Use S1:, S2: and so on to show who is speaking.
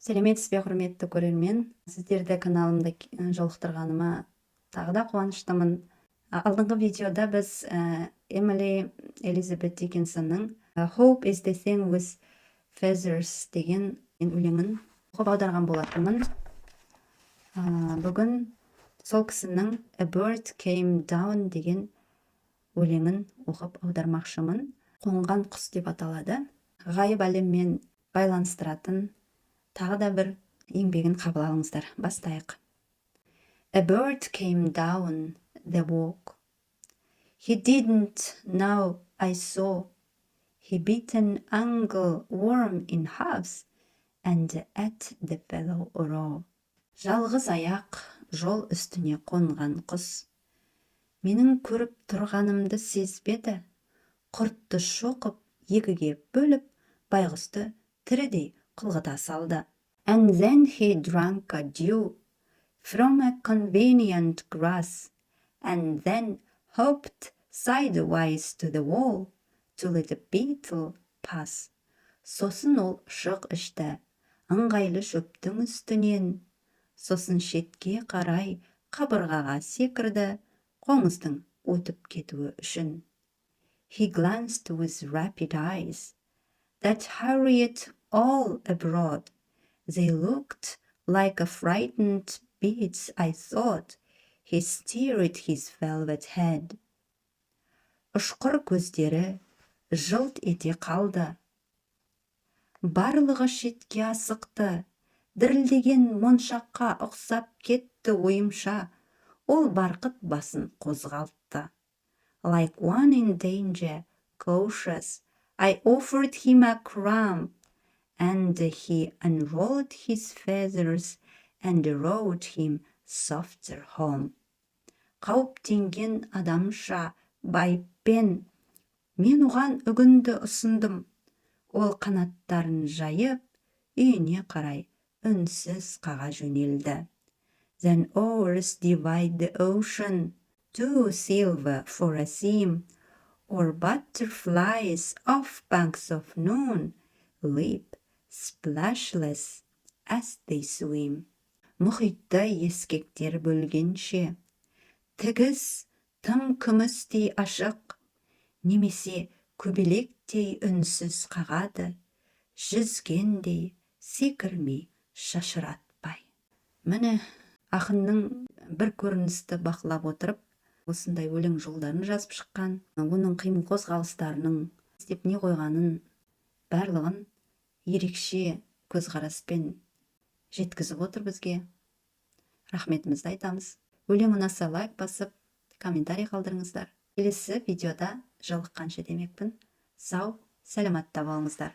S1: Салеметсізбе, құрметті көрермен. Сіздерді каналымда жолықтырғаныма тағы да қуаныштымын. Алдыңғы видеода біз ЕМИЛИ Диккинсонның Hope is the thing with feathers деген өлеңін оқып аударған болатынмын. Бүгін сол кісінің A bird came down деген өлеңін оқып аудармақшымын. Қонған құс деп аталады. Ғайып әлеммен байланыстыратын тағы да бір еңбегін қабыл алыңыздар. Бастайық. A bird came down the walk. He didn't know I saw. He bit an angleworm in halves and ate the fellow raw. Жалғыз аяқ жол үстіне қонған құс. Менің көріп тұрғанымды сезбеді. Құртты шоқып, екіге бөліп, байғұсты тірідей қылғыта салды. And then he drank a dew from a convenient grass, and then hopped sideways to the wall to let the beetle pass. Сосын ол шық ішті, ыңғайлы шөптің үстінен, сосын шетке қарай қабырғаға секірді, қоңыздың өтіп кетуі үшін. He glanced with rapid eyes that hurried all abroad. They looked like a frightened beads, I thought. He steered his velvet head. Ұшқыр көздері жылт ете қалды. Барлығы шетке асықты. Дірілдеген моншаққа ұқсап кетті ойымша. Ол барқыт басын қозғалтты. Like one in danger, cautious, I offered him a crumb, and he unrolled his feathers and rode him softer home. Қауіптенген адамша байыппен, мен оған үгінді ұсындым. Ол қанаттарын жайып, үйіне қарай үнсіз қаға жөнелді. Then oars divide the ocean, two silver for a seam, or butterflies off banks of noon leap splashless as they swim. Мұхитты ескектер бөлгенше, тігіз тым күмістей ашық, немесе көбелектей үнсіз қағады, жүзгендей секірмей шашыратпай. Міне, ақынның бір көріністі бақылап отырып, осындай өлең жолдарын жазып шыққан, оның қимыл қозғалыстарының істеп не қойғанын барлығын ерекше көзқараспен жеткізіп отыр бізге. Рахметімізді айтамыз. Өлең ұнаса лайк басып, комментарий қалдырыңыздар. Келесі видеода жолыққанша демекпін. Сау, саламатта болыңыздар.